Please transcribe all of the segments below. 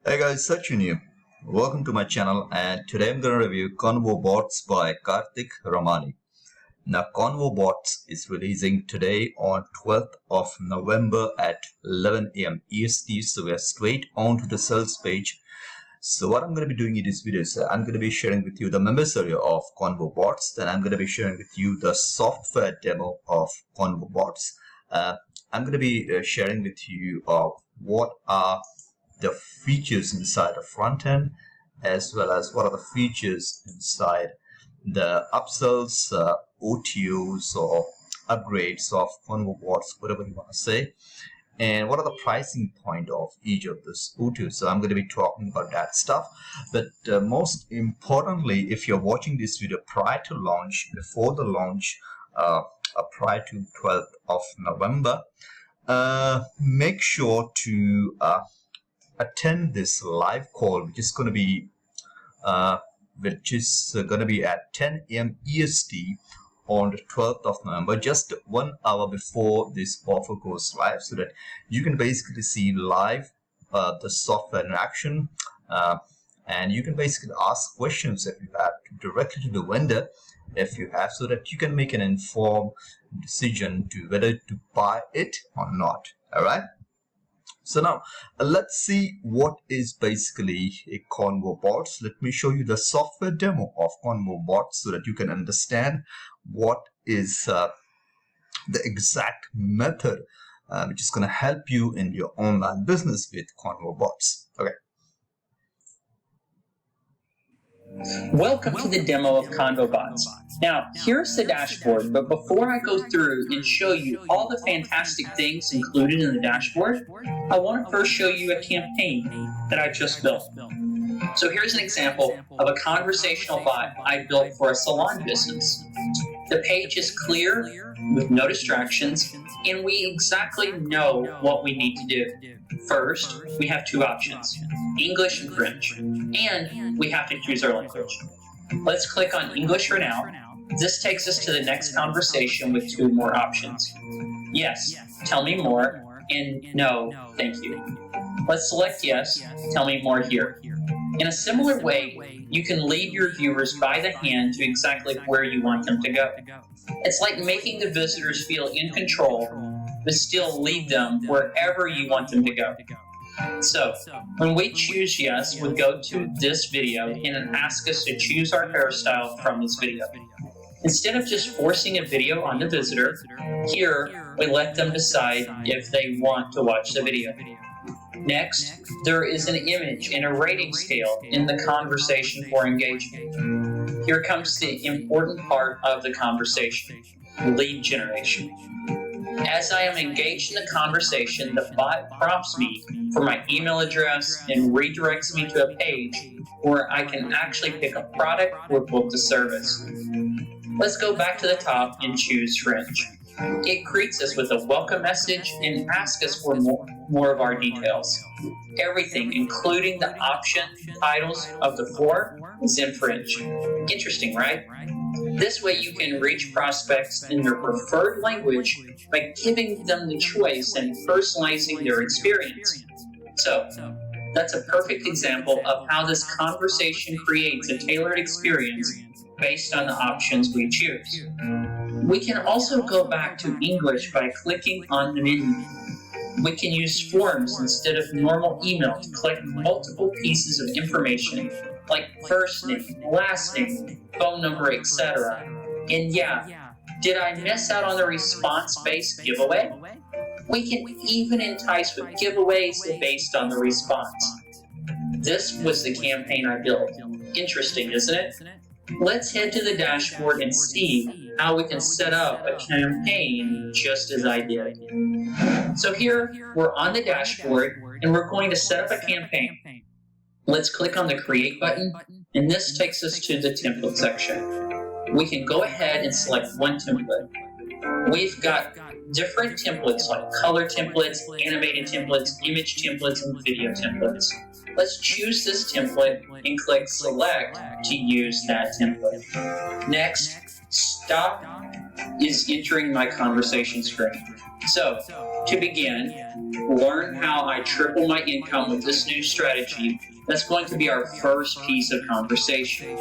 Hey guys, Sachin here. Welcome to my channel, and today I'm going to review Convobots by Karthik Ramani. Now Convobots is releasing today on 12th of November at 11 AM EST, so we are straight on to the sales page. So what I'm going to be doing in this video is I'm going to be sharing with you the members area of Convobots, then I'm going to be sharing with you the software demo of Convobots. I'm going to be sharing with you what are the features inside the front end, as well as what are the features inside the upsells, OTOs or upgrades of Convobots, whatever you want to say, and what are the pricing point of each of those OTOs. So I'm going to be talking about that stuff. But most importantly, if you're watching this video prior to launch, before the launch, prior to 12th of November, make sure to attend this live call, which is going to be at 10 AM EST on the 12th of November, just 1 hour before this offer goes live, so that you can basically see live the software in action, and you can basically ask questions if you have directly to the vendor, if you have, so that you can make an informed decision to whether to buy it or not. All right. So now let's see what is basically a Convobots. Let me show you the software demo of Convobots so that you can understand what is the exact method which is going to help you in your online business with Convobots. Okay. Welcome to the demo of Convobots. Now, here's the dashboard, but before I go through and show you all the fantastic things included in the dashboard, I want to first show you a campaign that I just built. So here's an example of a conversational bot I built for a salon business. The page is clear with no distractions, and we exactly know what we need to do. First, we have two options, English and French, and we have to choose our language. Let's click on English for now. This takes us to the next conversation with two more options. Yes, tell me more, and no, thank you. Let's select yes, tell me more here. In a similar way, you can lead your viewers by the hand to exactly where you want them to go. It's like making the visitors feel in control, but still lead them wherever you want them to go. So, when we choose yes, we go to this video and ask us to choose our hairstyle from this video. Instead of just forcing a video on the visitor, here we let them decide if they want to watch the video. Next, there is an image and a rating scale in the conversation for engagement. Here comes the important part of the conversation, lead generation. As I am engaged in the conversation, the bot prompts me for my email address and redirects me to a page where I can actually pick a product or book the service. Let's go back to the top and choose French. It greets us with a welcome message and asks us for more of our details. Everything, including the option titles of the floor, is in French. Interesting, right? This way you can reach prospects in their preferred language by giving them the choice and personalizing their experience. So, that's a perfect example of how this conversation creates a tailored experience based on the options we choose. We can also go back to English by clicking on the menu. We can use forms instead of normal email to collect multiple pieces of information like first name, last name, phone number, etc. And yeah, did I miss out on the response-based giveaway? We can even entice with giveaways based on the response. This was the campaign I built. Interesting, isn't it? Let's head to the dashboard and see how we can set up a campaign just as I did. So here, we're on the dashboard, and we're going to set up a campaign. Let's click on the Create button, and this takes us to the template section. We can go ahead and select one template. We've got different templates like color templates, animated templates, image templates, and video templates. Let's choose this template and click Select to use that template. Next, Stop is entering my conversation screen. So, To begin, learn how I triple my income with this new strategy. That's going to be our first piece of conversation.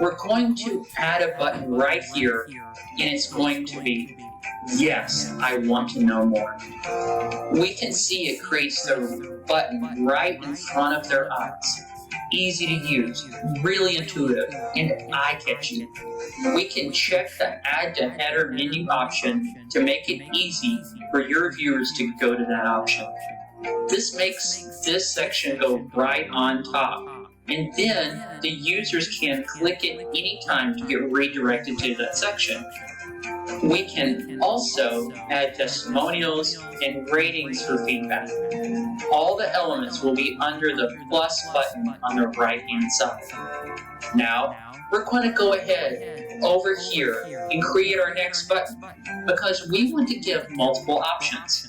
We're going to add a button right here, and it's going to be, yes, I want to know more. We can see it creates the button right in front of their eyes. Easy to use, really intuitive, and eye-catching. We can check the Add to Header menu option to make it easy for your viewers to go to that option. This makes this section go right on top, and then the users can click it anytime to get redirected to that section. We can also add testimonials and ratings for feedback. All the elements will be under the plus button on the right-hand side. Now, we're going to go ahead over here and create our next button because we want to give multiple options.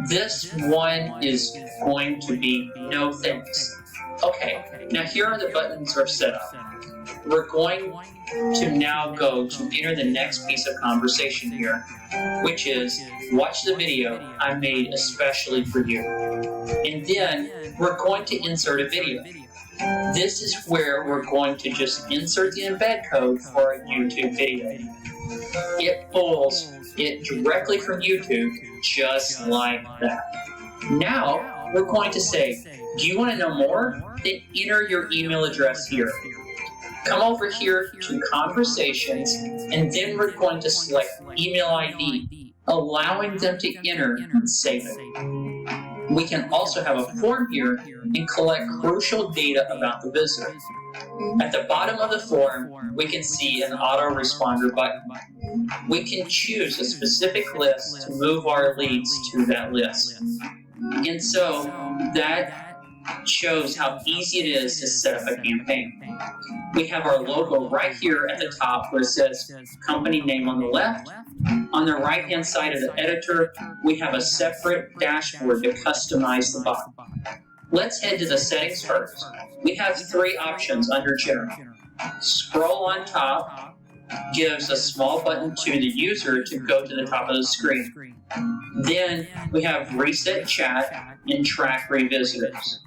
This one is going to be no thanks. Okay, now here are the buttons are set up. We're going to now go to enter the next piece of conversation here, which is watch the video I made especially for you. And then we're going to insert a video. This is where we're going to just insert the embed code for a YouTube video. It pulls it directly from YouTube just like that. Now we're going to say, do you want to know more? Then enter your email address here. Come over here to Conversations, and then we're going to select Email ID, allowing them to enter and save it. We can also have a form here and collect crucial data about the visitor. At the bottom of the form, we can see an autoresponder button. We can choose a specific list to move our leads to that list. And so that shows how easy it is to set up a campaign. We have our logo right here at the top where it says company name on the left. On the right-hand side of the editor, we have a separate dashboard to customize the bot. Let's head to the settings first. We have three options under General. Scroll on top gives a small button to the user to go to the top of the screen. Then we have Reset Chat and Track Revisitors.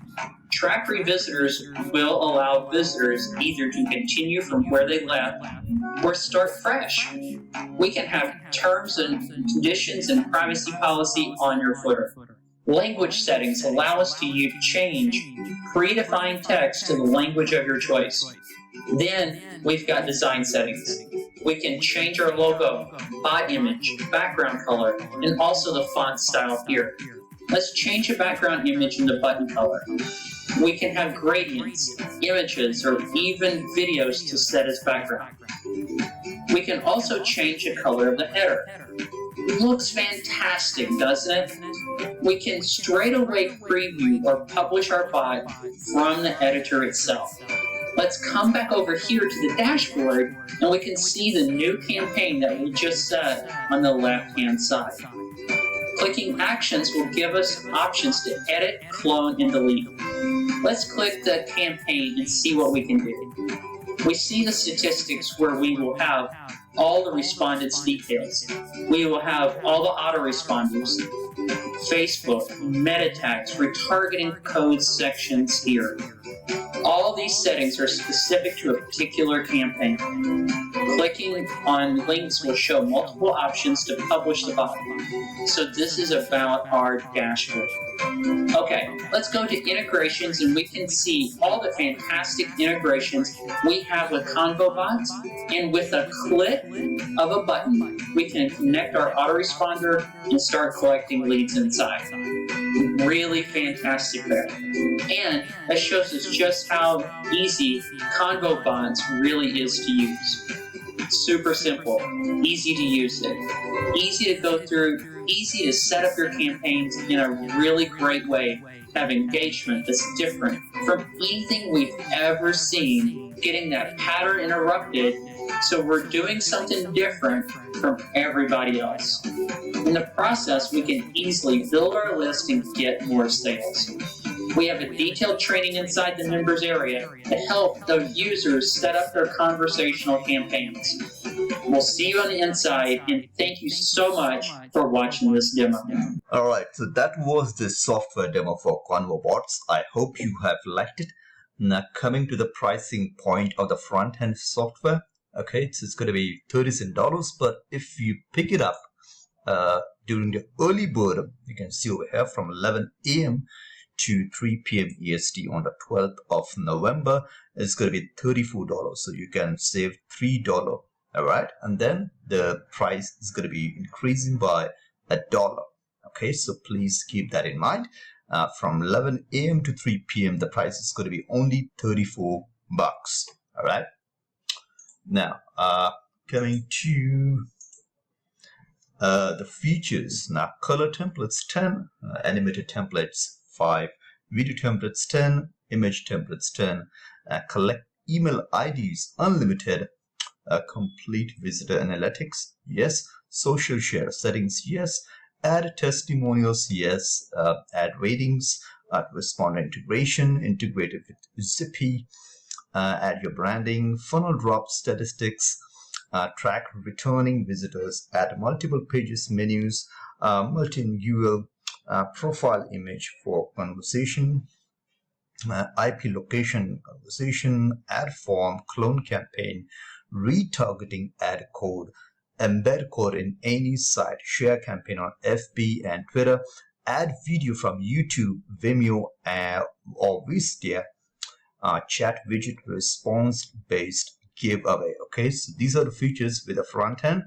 Track Revisitors will allow visitors either to continue from where they left or start fresh. We can have terms and conditions and privacy policy on your footer. Language settings allow us to change predefined text to the language of your choice. Then we've got design settings. We can change our logo, bot image, background color, and also the font style here. Let's change the background image and the button color. We can have gradients, images, or even videos to set as background. We can also change the color of the header. It looks fantastic, doesn't it? We can straight away preview or publish our bot from the editor itself. Let's come back over here to the dashboard and we can see the new campaign that we just set on the left-hand side. Clicking Actions will give us options to edit, clone, and delete. Let's click the campaign and see what we can do. We see the statistics where we will have all the respondents' details. We will have all the autoresponders, Facebook, meta tags, retargeting codes sections here. All these settings are specific to a particular campaign. Clicking on links will show multiple options to publish the bot. So this is about our dashboard. Okay, let's go to integrations and we can see all the fantastic integrations we have with Convobots, and with a click of a button, we can connect our autoresponder and start collecting leads inside. Really fantastic there. And that shows us just how easy Convobots really is to use. Super simple, easy to use it, easy to go through, easy to set up your campaigns in a really great way, have engagement that's different from anything we've ever seen, getting that pattern interrupted, so we're doing something different from everybody else. In the process, we can easily build our list and get more sales. We have a detailed training inside the members area to help the users set up their conversational campaigns. We'll see you on the inside, and thank you so much for watching this demo. Alright, so that was the software demo for Convobots. I hope you have liked it. Now coming to the pricing point of the front-end software, okay, so it's going to be $37, but if you pick it up during the early bird, you can see over here from 11 a.m. to 3 p.m. EST on the 12th of November, it's going to be $34, so you can save $3. All right, and then the price is going to be increasing by $1. Okay, so please keep that in mind. From 11 a.m. to 3 p.m. the price is going to be only $34. All right. Now, coming to the features. Now, color templates 10, animated templates 5, video templates 10, image templates 10, collect email IDs unlimited, complete visitor analytics, yes, social share settings, yes, add testimonials, yes, add ratings, responder integration, integrated with Zippy, add your branding, funnel drop statistics, track returning visitors, add multiple pages, menus, multi-UL, profile image for conversation, IP location conversation, ad form, clone campaign, retargeting ad code, embed code in any site, share campaign on FB and Twitter, add video from YouTube, Vimeo, or Wistia, chat widget response based giveaway. Okay, so these are the features with the front end.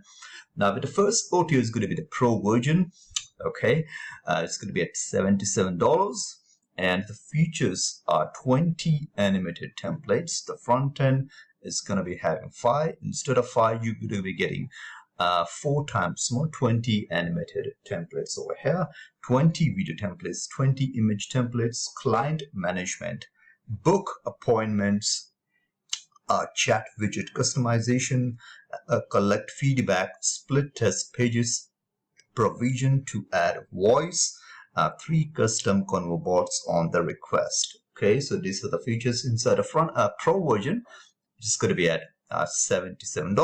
Now with the first OTO is going to be the pro version. Okay, it's going to be at $77, and the features are 20 animated templates. The front end is going to be having 5. Instead of 5, you're going to be getting 4 times more, 20 animated templates over here, 20 video templates, 20 image templates, client management, book appointments, chat widget customization, collect feedback, split test pages, provision to add voice, 3 custom Convobots on the request. Okay, so these are the features inside a front pro version, which is going to be at $77.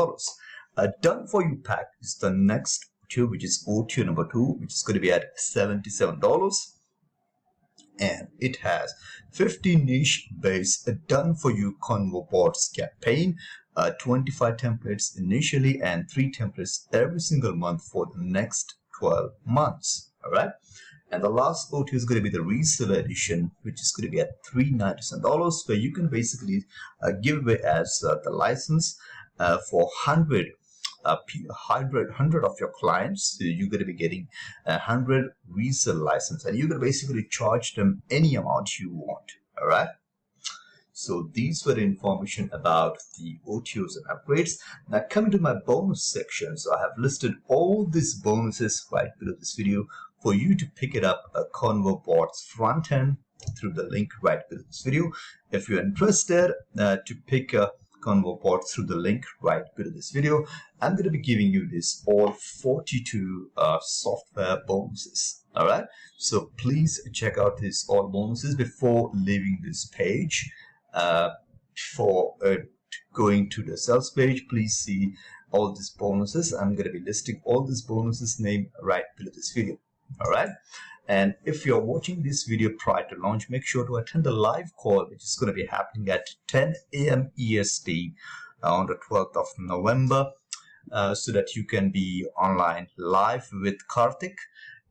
Done for you pack is the next OTO, which is OTO number 2, which is going to be at $77. And it has 50 niche based done for you Convobots campaign, 25 templates initially and 3 templates every single month for the next 12 months. All right. And the last OTO is going to be the reseller edition, which is going to be at $397, where you can basically give away as the license for 100 of your clients. So you're going to be getting 100 resale license, and you're going to basically charge them any amount you want. All right. So these were the information about the OTOs and upgrades. Now coming to my bonus section, so I have listed all these bonuses right below this video for you to pick it up a Convobots front end through the link right below this video. If you're interested to pick a Convobots through the link right below this video, I'm going to be giving you this all 42 software bonuses. All right, so please check out these all bonuses before leaving this page. For going to the sales page, please see all these bonuses. I'm going to be listing all these bonuses name right below this video. All right, and if you're watching this video prior to launch, make sure to attend the live call, which is going to be happening at 10 a.m. EST on the 12th of November, so that you can be online live with Karthik,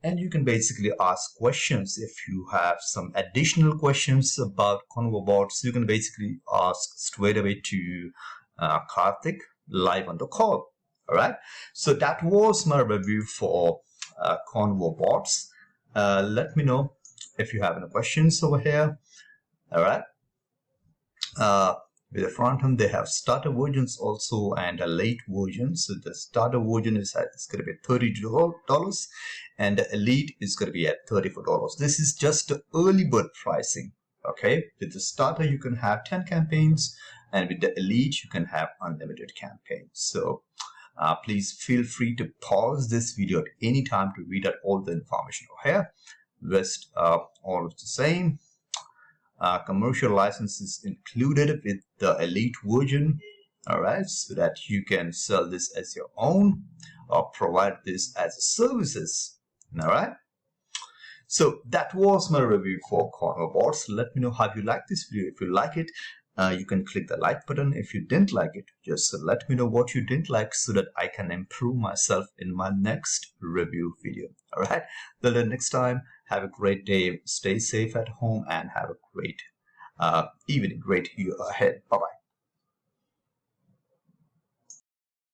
and you can basically ask questions. If you have some additional questions about Convobots, you can basically ask straight away to Karthik live on the call. All right, so that was my review for Convobots. Let me know if you have any questions over here. All right. With the front end, they have starter versions also and a late version. So the starter version is going to be $30, and the elite is going to be at $34. This is just the early bird pricing. Okay, with the starter you can have 10 campaigns, and with the elite you can have unlimited campaigns. So please feel free to pause this video at any time to read out all the information over here. Rest all of the same. Commercial license is included with the elite version. all right, so that you can sell this as your own or provide this as services. All right. So that was my review for Convobots. Let me know how you like this video. If you like it, you can click the like button. If you didn't like it, just let me know what you didn't like so that I can improve myself in my next review video. All right. Till next time, have a great day. Stay safe at home and have a great evening, great year ahead. Bye-bye.